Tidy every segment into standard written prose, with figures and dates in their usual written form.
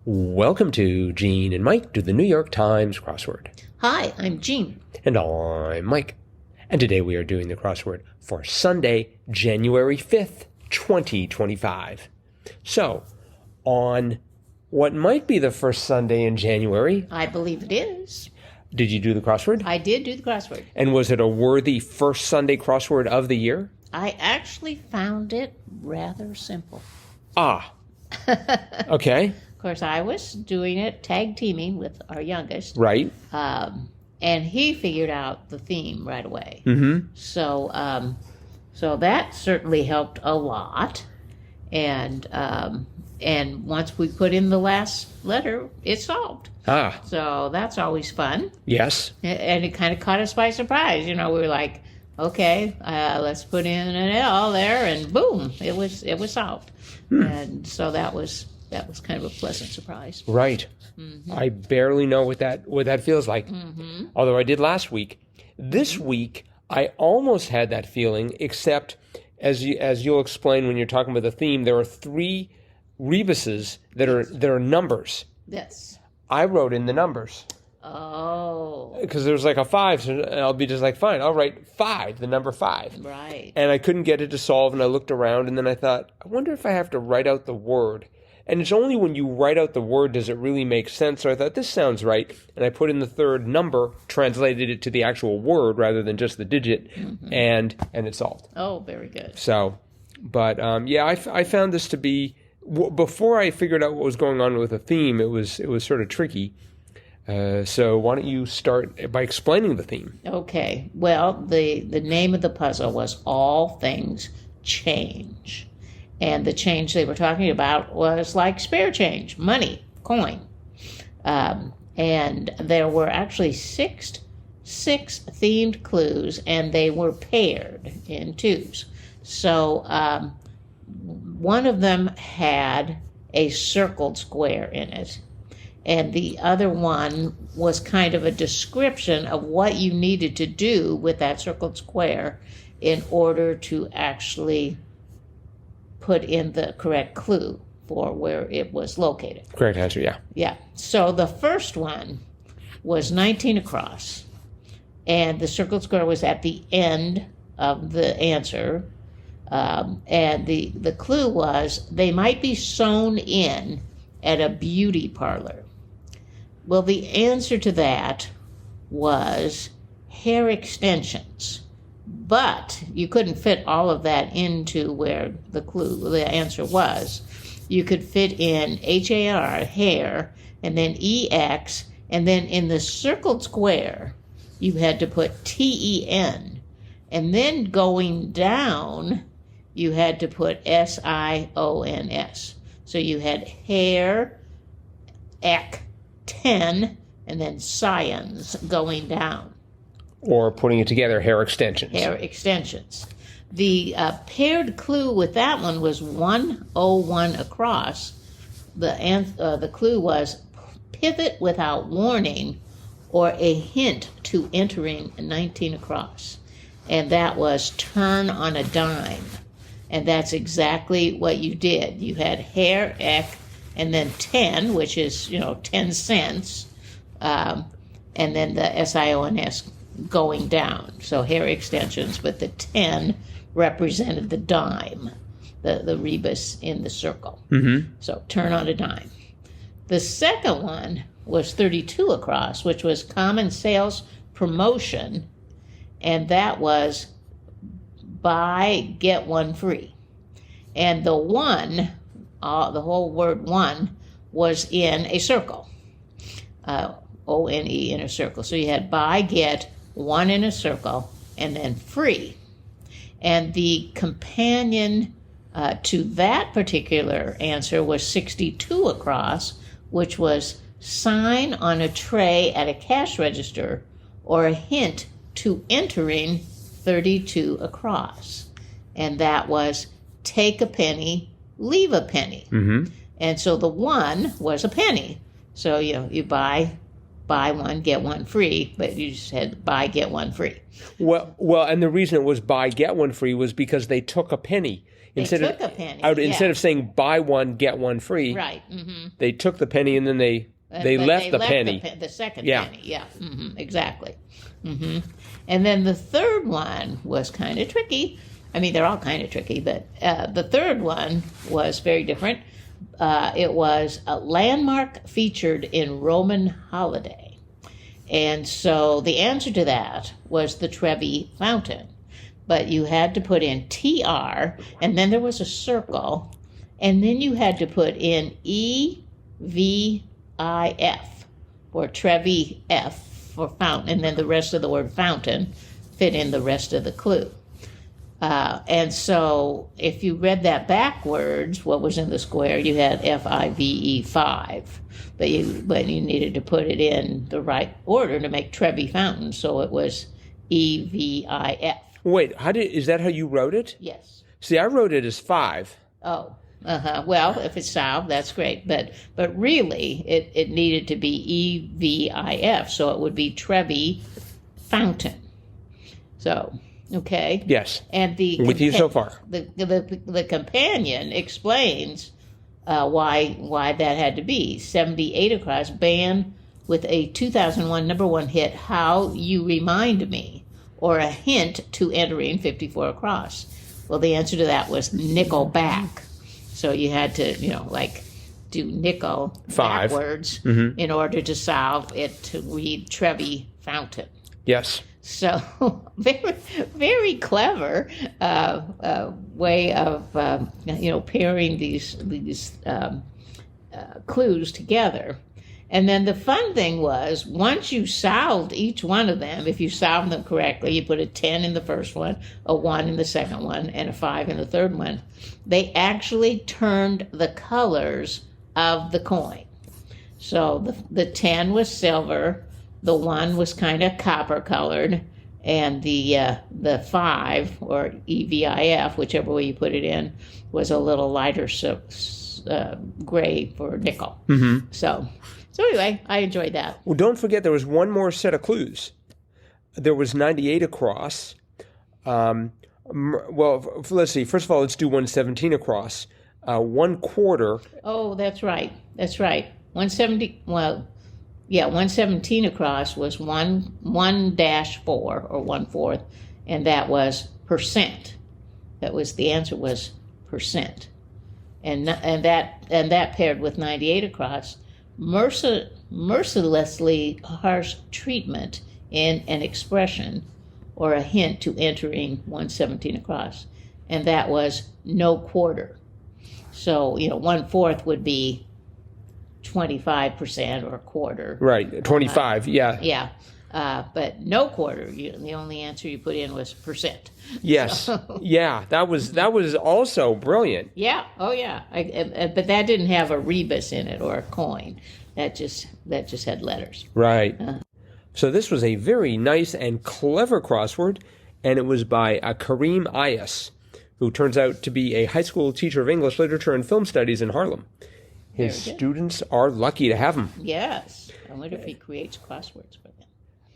Welcome to Gene and Mike do the New York Times crossword. Hi, I'm Jean. And I'm Mike. And today we are doing the crossword for Sunday, January 5th, 2025. So, on what might be the first Sunday in January... I believe it is. Did you do the crossword? I did do the crossword. And was it a worthy first Sunday crossword of the year? I actually found it rather simple. Ah. Okay. Of course, I was doing it tag teaming with our youngest. Right. And he figured out the theme right away. Mm-hmm. So that certainly helped a lot. And once we put in the last letter, it solved. Ah. So that's always fun. Yes. And it kind of caught us by surprise. You know, we were like, okay, let's put in an L there, and boom, it was solved. And so that was kind of a pleasant surprise. Right. Mm-hmm. I barely know what that feels like. Mm-hmm. Although I did last week. This week, I almost had that feeling, except as you'll explain when you're talking about the theme, there are 3 rebuses that are numbers. Yes. I wrote in the numbers. Oh. Because there was like a 5, so I'll be just like, fine, I'll write 5, the number 5. Right. And I couldn't get it to solve, and I looked around, and then I thought, I wonder if I have to write out the word. And it's only when you write out the word does it really make sense. So I thought, this sounds right. And I put in the 3rd number, translated it to the actual word rather than just the digit, and it solved. Oh, very good. So, but yeah, I found this to be, before I figured out what was going on with the theme, it was sort of tricky. So why don't you start by explaining the theme? Okay. Well, the name of the puzzle was All Things Change. And the change they were talking about was like spare change, money, coin. And there were actually six themed clues, and they were paired in 2s. So one of them had a circled square in it. And the other one was kind of a description of what you needed to do with that circled square in order to actually put in the correct clue for where it was located. Correct answer, yeah. Yeah. So the first one was 19 across, and the circled square was at the end of the answer. And the clue was they might be sewn in at a beauty parlor. Well, the answer to that was hair extensions. But you couldn't fit all of that into where the answer was. You could fit in HAR, hair, and then EX, and then in the circled square, you had to put TEN. And then going down, you had to put SIONS. So you had hair, ek, 10, and then science going down. Or putting it together, hair extensions. Hair extensions. The paired clue with that one was 101 across. The clue was pivot without warning, or a hint to entering 19 across. And that was turn on a dime. And that's exactly what you did. You had hair, ek, and then 10, which is, 10 cents, and then the SIONS going down. So hair extensions, but the 10 represented the dime, the rebus in the circle. Mm-hmm. So turn on a dime. The second one was 32 across, which was common sales promotion, and that was buy, get one free. And the one, the whole word one, was in a circle, O-N-E in a circle. So you had buy, get, one in a circle, and then free. And the companion to that particular answer was 62 across, which was sign on a tray at a cash register, or a hint to entering 32 across. And that was take a penny, leave a penny. Mm-hmm. And so the one was a penny. So you buy one, get one free, but you just had buy, get one free. Well, and the reason it was buy, get one free was because they took a penny. instead took a penny. instead of saying buy one get one free, Right. Mm-hmm. they took the penny and then they left the penny. The second penny. Yeah. Mm-hmm. Exactly. Mm-hmm. And then the third one was kind of tricky. I mean, they're all kind of tricky, but the third one was very different. It was a landmark featured in Roman holiday. And so the answer to that was the Trevi Fountain. But you had to put in TR, and then there was a circle, and then you had to put in EVIF, or Trevi F for fountain, and then the rest of the word fountain fit in the rest of the clue. And so if you read that backwards, what was in the square, you had FIVE 5, but you needed to put it in the right order to make Trevi Fountain, so it was EVIF. Wait, is that how you wrote it? Yes. See, I wrote it as 5. Oh, well, if it's solved, that's great, but really it needed to be EVIF, so it would be Trevi Fountain. So. Okay. Yes. And with you so far. The companion explains why that had to be 78 across. Band with a 2001 #1 hit, "How You Remind Me," or a hint to entering 54 across. Well, the answer to that was Nickelback. So you had to do nickel 5 backwards in order to solve it to read Trevi Fountain. Yes. So very, very clever way of pairing these clues together. And then the fun thing was, once you solved each one of them, if you solved them correctly, you put a 10 in the first one, a 1 in the second one, and a 5 in the third one. They actually turned the colors of the coin. So the 10 was silver. The 1 was kind of copper colored, and the 5, or EVIF, whichever way you put it in, was a little lighter gray for nickel. Mm-hmm. So anyway, I enjoyed that. Well, don't forget there was one more set of clues. There was 98 across. Well, let's see. First of all, let's do 117 across. 1/4. Oh, that's right. 170. Well. Yeah, 117 across was 1-4 or 1/4, and that was percent. The answer was percent, and that paired with 98 across, mercilessly harsh treatment in an expression or a hint to entering 117 across, and that was no quarter. So 1/4 would be 25% or a quarter. Right, 25, yeah. Yeah, but no quarter. The only answer you put in was percent. Yes, so. Yeah, that was also brilliant. Yeah, oh yeah, but that didn't have a rebus in it or a coin. That just had letters. Right. So this was a very nice and clever crossword, and it was by Kareem Ayas, who turns out to be a high school teacher of English literature and film studies in Harlem. His students are lucky to have him. Yes. I wonder if he creates crosswords for them.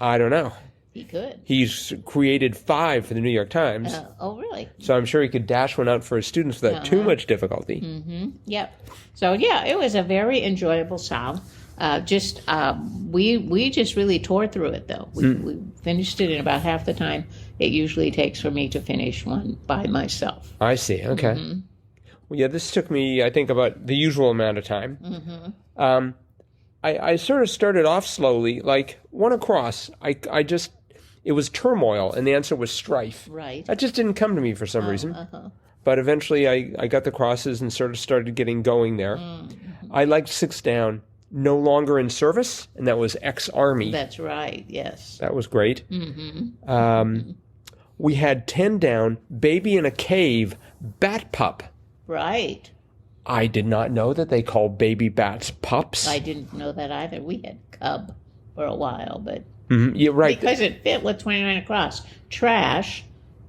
I don't know. He could. He's created 5 for the New York Times. Oh, really? So I'm sure he could dash one out for his students without too much difficulty. Mm-hmm. Yep. So, yeah, it was a very enjoyable solve. We just really tore through it, though. We finished it in about half the time it usually takes for me to finish one by myself. I see. Okay. Mm-hmm. Well, yeah, this took me, I think, about the usual amount of time. Mm-hmm. I sort of started off slowly, like 1 across. It was turmoil, and the answer was strife. Right. That just didn't come to me for some reason. But eventually I got the crosses and sort of started getting going there. Mm-hmm. I liked 6 down, no longer in service, and that was ex-Army. That's right, yes. That was great. Mm-hmm. We had 10 down, baby in a cave, BATPUP. Right. I did not know that they called baby bats pups. I didn't know that either. We had cub for a while, but yeah, right. Because it fit with 29 across. Trash,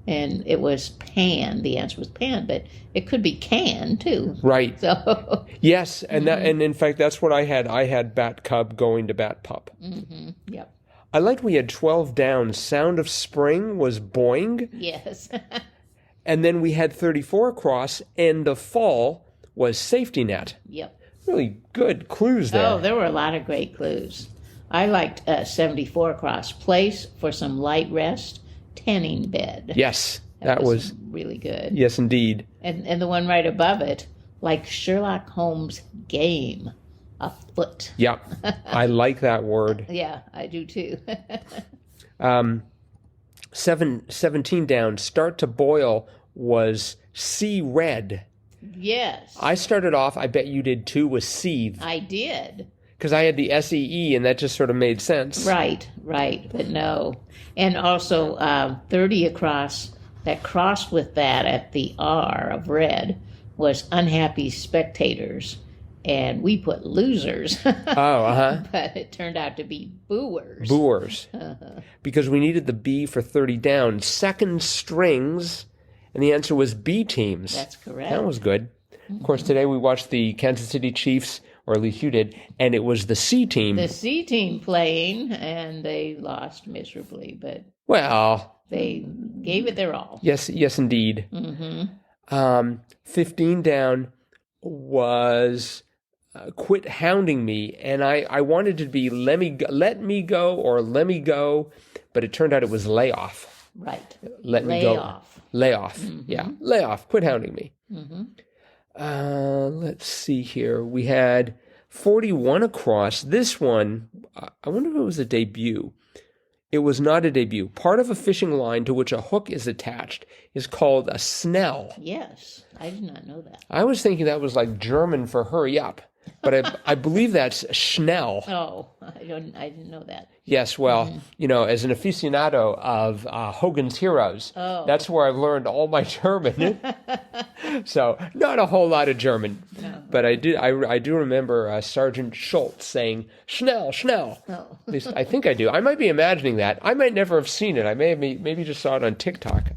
and it was pan. The answer was pan, but it could be can too. Right. So yes, and and in fact that's what I had. I had bat cub going to bat pup. Mm-hmm. Yep. I liked we had 12 down. Sound of spring was boing. Yes. And then we had 34 across, and the fall was safety net. Yep. Really good clues there. Oh, there were a lot of great clues. I liked 74 across. Place for some light rest, tanning bed. Yes, that was really good. Yes, indeed. And the one right above it, like Sherlock Holmes' game, afoot. Yeah, I like that word. Yeah, I do too. 17 down, start to boil was see red. Yes. I started off, I bet you did too, with seethe. I did. Because I had the SEE, and that just sort of made sense. Right, but no. And also 30 across, that crossed with that at the R of red was unhappy spectators. And we put losers. But it turned out to be booers. Booers. Because we needed the B for 30 down. Second strings, and the answer was B teams. That's correct. That was good. Of course, today we watched the Kansas City Chiefs, or at least you did, and it was the C team. The C team playing, and they lost miserably, but well, they gave it their all. Yes, indeed. 15 down was quit hounding me, and I wanted it to be let me go, or let me go, but it turned out it was lay off. Right. Let me go. Lay off. Yeah, lay off. Quit hounding me. Let's see here. We had 41 across. This one, I wonder if it was a debut. It was not a debut. Part of a fishing line to which a hook is attached is called a snell. Yes, I did not know that. I was thinking that was like German for hurry up, but I believe that's Schnell. Oh, I didn't know that. Yes, well, as an aficionado of Hogan's Heroes, that's where I've learned all my German. So, not a whole lot of German, but I do remember Sergeant Schultz saying Schnell, Schnell. Oh. At least I think I do. I might be imagining that. I might never have seen it. I maybe just saw it on TikTok.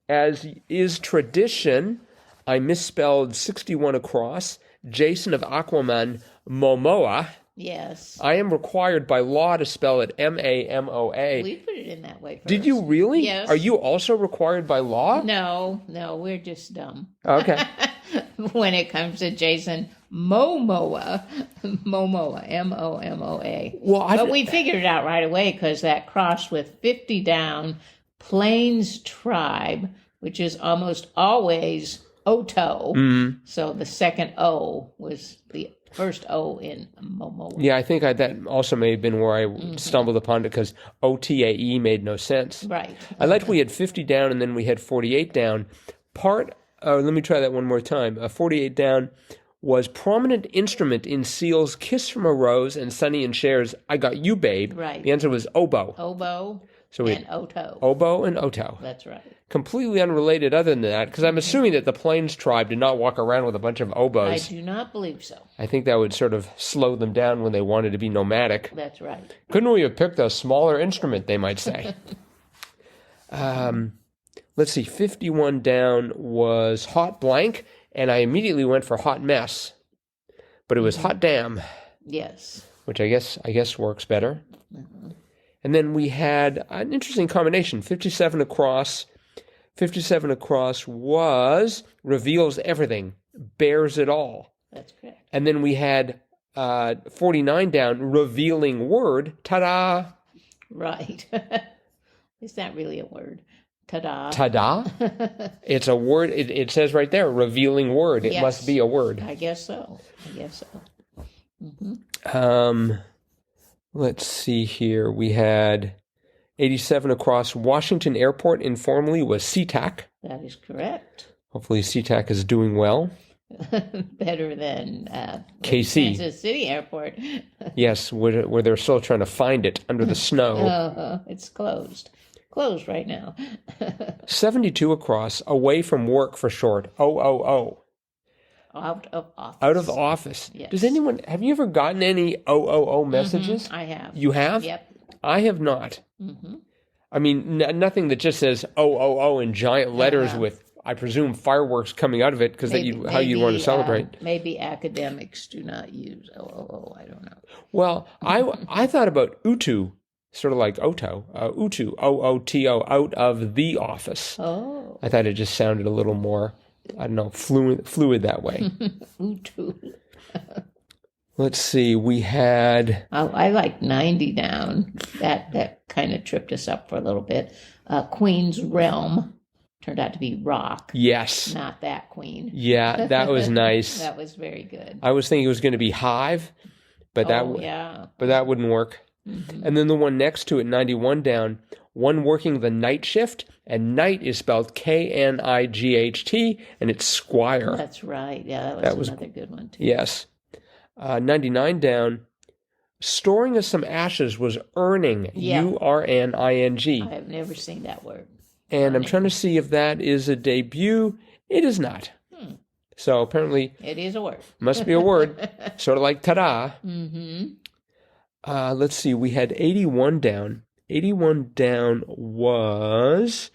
As is tradition, I misspelled 61 across. Jason of Aquaman, Momoa. Yes. I am required by law to spell it Mamoa. We put it in that way first. Did you really? Yes. Are you also required by law? No, we're just dumb. Okay. When it comes to Jason Momoa, Momoa. But we figured it out right away because that crossed with 50 down, Plains Tribe, which is almost always Oto. So the second O was the first O in Momoa. Yeah, I think that also may have been where I stumbled upon it because OTAE made no sense. Right. I liked we had 50 down and then we had 48 down. Let me try that one more time. 48 down was prominent instrument in Seal's Kiss from a Rose and Sonny and Cher's I Got You Babe. Right. The answer was oboe. Oboe and Oto. Oboe and Oto. That's right. Completely unrelated other than that, because I'm assuming that the Plains tribe did not walk around with a bunch of oboes. I do not believe so. I think that would sort of slow them down when they wanted to be nomadic. That's right. Couldn't we have picked a smaller instrument, they might say. Let's see, 51 down was hot blank, and I immediately went for hot mess. But it was hot damn. Yes. Which I guess works better. And then we had an interesting combination, 57 across. 57 across was reveals everything, bears it all. That's correct. And then we had 49 down, revealing word, ta-da. Right. Is that really a word? Ta-da. Ta-da? It's a word. It says right there, revealing word. It must be a word. I guess so. Let's see here. We had 87 across. Washington Airport informally was SeaTac. That is correct. Hopefully SeaTac is doing well. Better than KC. Kansas City Airport. Yes, where they're still trying to find it under the snow. It's closed. Closed right now. 72 across. Away from work for short. OOO. Out of office. Out of office. Yes. Have you ever gotten any OOO messages? I have. You have? Yep. I have not. I mean, nothing that just says OOO in giant letters with, I presume, fireworks coming out of it because how you want to celebrate. Maybe academics do not use OOO. I don't know. Well, I thought about UTU Sort of like Utu, O-O-T-O, out of the office. Oh. I thought it just sounded a little more, I don't know, fluid that way. Utu. Let's see, we had... I like 90 down. That kind of tripped us up for a little bit. Queen's Realm turned out to be rock. Yes. Not that queen. Yeah, that was nice. That was very good. I was thinking it was going to be hive, but that wouldn't work. Mm-hmm. And then the one next to it, 91 down, one working the night shift, and night is spelled K-N-I-G-H-T, and it's Squire. That's right. Yeah, that was another good one, too. Yes. 99 down, storing of some ashes was earning, U-R-N-I-N-G. I have never seen that word. And I'm trying to see if that is a debut. It is not. So apparently... It is a word. Must be a word. Sort of like ta-da. Mm-hmm. Let's see, we had 81 down. 81 down was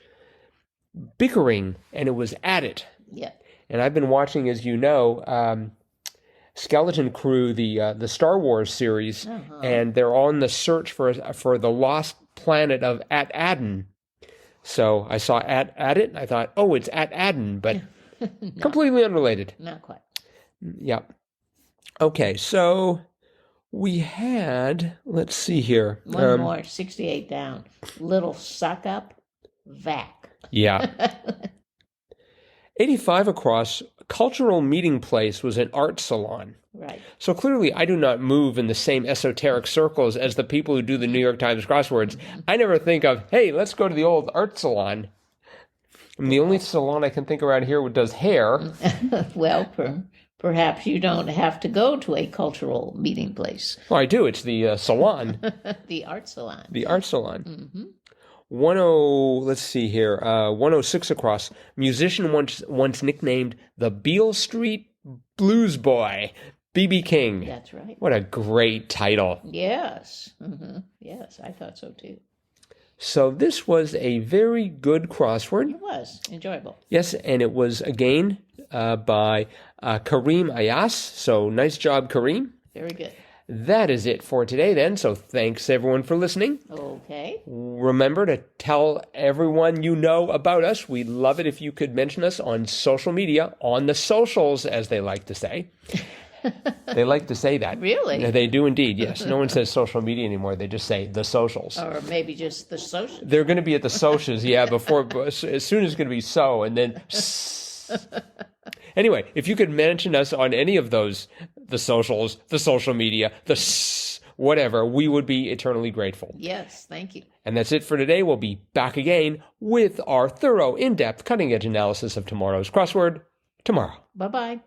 bickering, and it was at it. Yeah. And I've been watching, as you know, Skeleton Crew, the Star Wars series, and they're on the search for the lost planet of At Adden. So I saw at it, and I thought, oh, it's At Adden, but completely unrelated. Not quite. Yep. Okay, so we had, let's see here. One more, 68 down. Little suck up, vac. Yeah. 85 across, cultural meeting place was an art salon. Right. So clearly I do not move in the same esoteric circles as the people who do the New York Times crosswords. I never think of, hey, let's go to the old art salon. I mean, the only salon I can think around here does hair. Well, perhaps you don't have to go to a cultural meeting place. Well, I do. It's the salon. The art salon. The art salon. Mm-hmm. 106 across. Musician once nicknamed the Beale Street Blues Boy, B.B. King. That's right. What a great title. Yes. Mm-hmm. Yes, I thought so too. So this was a very good crossword. It was enjoyable. Yes, and it was again by Kareem Ayas. So nice job, Kareem. Very good. That is it for today then. So thanks everyone for listening. Okay. Remember to tell everyone you know about us. We'd love it if you could mention us on social media, on the socials, as they like to say. They like to say that. Really? Yeah, they do indeed, yes. No one says social media anymore. They just say the socials. Or maybe just the socials. They're going to be at the socials, yeah, as soon as it's going to be so, and then... Anyway, if you could mention us on any of those, the socials, the social media, whatever, we would be eternally grateful. Yes, thank you. And that's it for today. We'll be back again with our thorough, in-depth, cutting-edge analysis of tomorrow's crossword tomorrow. Bye-bye.